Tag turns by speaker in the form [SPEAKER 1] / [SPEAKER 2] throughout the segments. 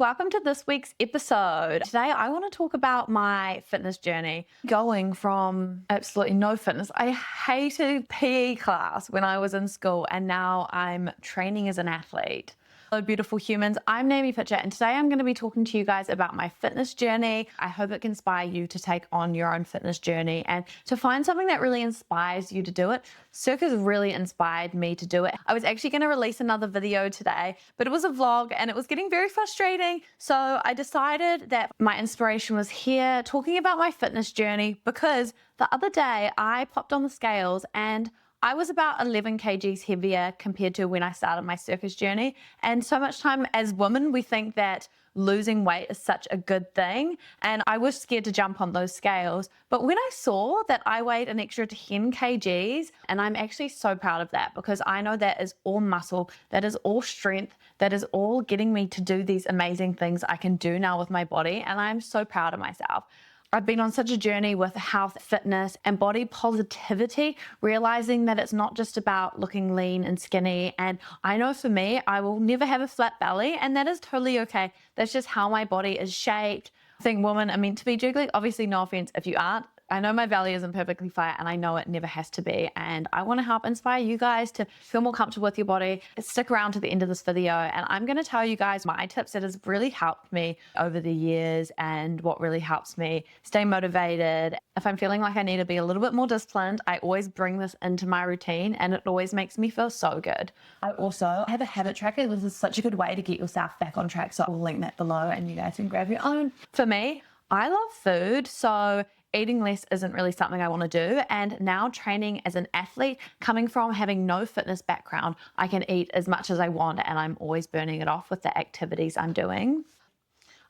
[SPEAKER 1] Welcome to this week's episode. Today, I want to talk about my fitness journey, going from absolutely no fitness. I hated PE class when I was in school, and now I'm training as an athlete. Hello, beautiful humans. I'm Naomi Pitcher, and today I'm going to be talking to you guys about my fitness journey. I hope it can inspire you to take on your own fitness journey and to find something that really inspires you to do it. Circus really inspired me to do it. I was actually going to release another video today, but it was a vlog and it was getting very frustrating. So I decided that my inspiration was here talking about my fitness journey because the other day I popped on the scales and I was about 11 kgs heavier compared to when I started my circus journey. And so much time as women, we think that losing weight is such a good thing. And I was scared to jump on those scales. But when I saw that I weighed an extra 10 kgs, and I'm actually so proud of that because I know that is all muscle, that is all strength, that is all getting me to do these amazing things I can do now with my body. And I'm so proud of myself. I've been on such a journey with health, fitness, and body positivity, realizing that it's not just about looking lean and skinny. And I know for me, I will never have a flat belly, and that is totally okay. That's just how my body is shaped. I think women are meant to be jiggly. Obviously, no offense if you aren't. I know my belly isn't perfectly flat and I know it never has to be. And I want to help inspire you guys to feel more comfortable with your body. Stick around to the end of this video and I'm going to tell you guys my tips that has really helped me over the years and what really helps me stay motivated. If I'm feeling like I need to be a little bit more disciplined, I always bring this into my routine and it always makes me feel so good. I also have a habit tracker. This is such a good way to get yourself back on track. So I'll link that below and you guys can grab your own. For me, I love food. So eating less isn't really something I want to do. And now training as an athlete, coming from having no fitness background, I can eat as much as I want and I'm always burning it off with the activities I'm doing.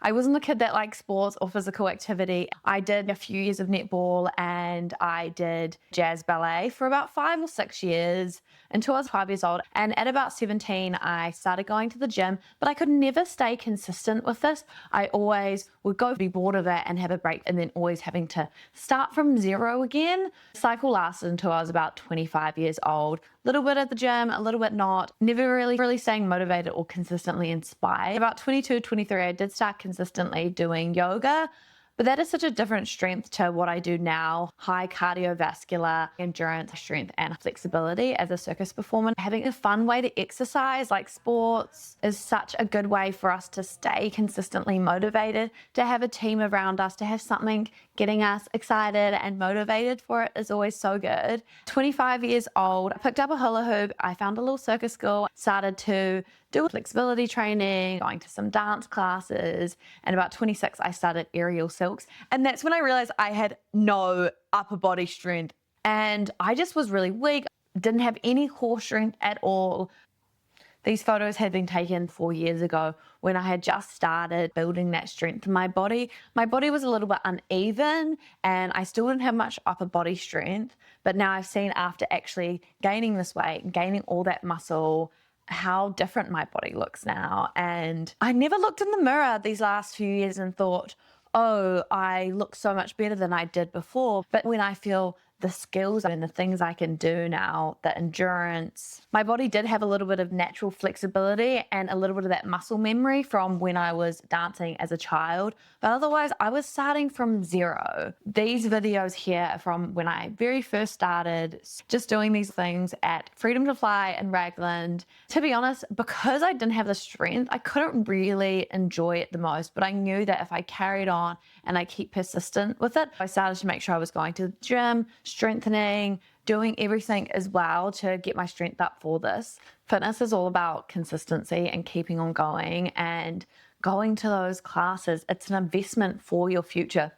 [SPEAKER 1] I wasn't a kid that liked sports or physical activity. I did a few years of netball and I did jazz ballet for about 5 or 6 years until I was 5 years old. And at about 17, I started going to the gym, but I could never stay consistent with this. I always would go be bored of it and have a break and then always having to start from zero again. The cycle lasted until I was about 25 years old. Little bit at the gym, a little bit not. Never really staying motivated or consistently inspired. About 22, 23, I did start consistently doing yoga, but that is such a different strength to what I do now. High cardiovascular endurance, strength, and flexibility as a circus performer. Having a fun way to exercise, like sports, is such a good way for us to stay consistently motivated, to have a team around us, to have something getting us excited and motivated for it is always so good. 25 years old, I picked up a hula hoop. I found a little circus school, started to do flexibility training, going to some dance classes, and about 26, I started aerial silks. And that's when I realized I had no upper body strength. And I just was really weak, didn't have any core strength at all. These photos had been taken 4 years ago when I had just started building that strength in my body. My body was a little bit uneven and I still didn't have much upper body strength. But now I've seen after actually gaining this weight, gaining all that muscle, how different my body looks now. And I never looked in the mirror these last few years and thought, oh, I look so much better than I did before. But when I feel the skills and the things I can do now, the endurance, my body did have a little bit of natural flexibility and a little bit of that muscle memory from when I was dancing as a child. But otherwise, I was starting from zero. These videos here are from when I very first started just doing these things at Freedom to Fly in Ragland. To be honest, because I didn't have the strength, I couldn't really enjoy it the most. But I knew that if I carried on and I keep persistent with it, I started to make sure I was going to the gym, strengthening, doing everything as well to get my strength up for this. Fitness is all about consistency and keeping on going and going to those classes. It's an investment for your future.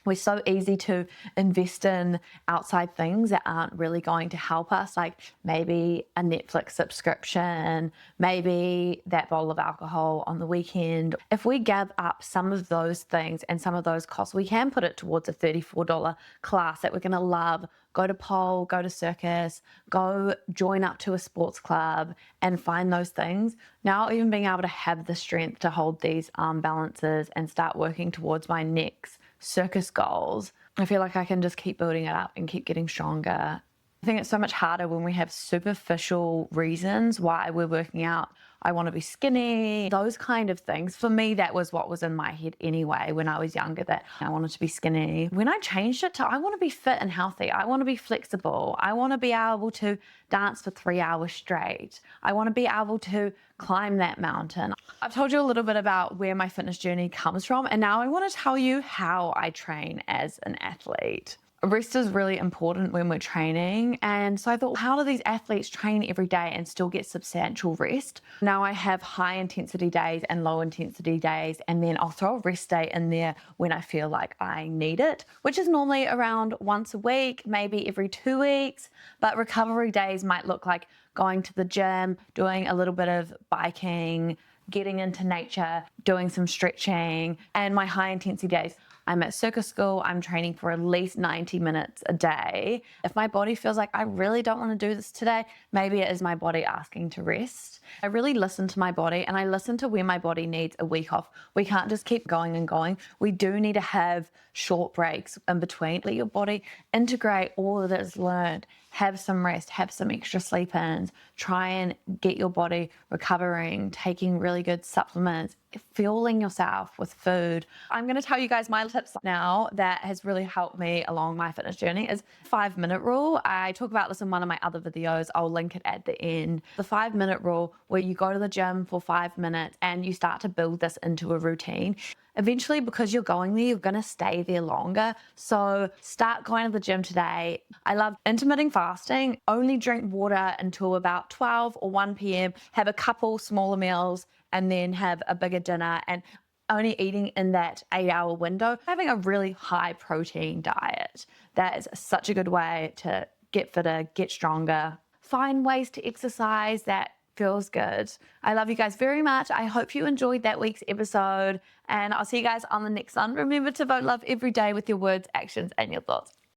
[SPEAKER 1] We're so easy to invest in outside things that aren't really going to help us, like maybe a Netflix subscription, maybe that bowl of alcohol on the weekend. If we gather up some of those things and some of those costs, we can put it towards a $34 class that we're going to love. Go to pole, go to circus, go join up to a sports club and find those things. Now even being able to have the strength to hold these arm balances and start working towards my next circus goals, I feel like I can just keep building it up and keep getting stronger. I think it's so much harder when we have superficial reasons why we're working out. I want to be skinny, those kind of things. For me, that was what was in my head anyway when I was younger, that I wanted to be skinny. When I changed it to I want to be fit and healthy, I want to be flexible, I want to be able to dance for 3 hours straight, I want to be able to climb that mountain. I've told you a little bit about where my fitness journey comes from, and now I want to tell you how I train as an athlete. Rest is really important when we're training. And so I thought, how do these athletes train every day and still get substantial rest? Now I have high intensity days and low intensity days, and then I'll throw a rest day in there when I feel like I need it, which is normally around once a week, maybe every 2 weeks. But recovery days might look like going to the gym, doing a little bit of biking, getting into nature, doing some stretching. And my high intensity days, I'm at Circus school, I'm training for at least 90 minutes a day. If my body feels like I really don't want to do this today, maybe it is my body asking to rest. I really listen to my body, and I listen to when my body needs a week off. We can't just keep going and going. We do need to have short breaks in between. Let your body integrate all that it's learned. Have some rest, have some extra sleep ins, try and get your body recovering, taking really good supplements, fueling yourself with food. I'm going to tell you guys my tips now that has really helped me along my fitness journey is 5-minute rule. I talk about this in one of my other videos. I'll link it at the end. The 5-minute rule, where you go to the gym for 5 minutes and you start to build this into a routine. Eventually, because you're going there, you're going to stay there longer. So start going to the gym today. I love intermittent fasting. Only drink water until about 12 or 1 p.m. Have a couple smaller meals and then have a bigger dinner, and only eating in that 8-hour window. Having a really high protein diet. That is such a good way to get fitter, get stronger. Find ways to exercise that feels good. I love you guys very much. I hope you enjoyed that week's episode, and I'll see you guys on the next one. Remember to vote love every day with your words, actions, and your thoughts.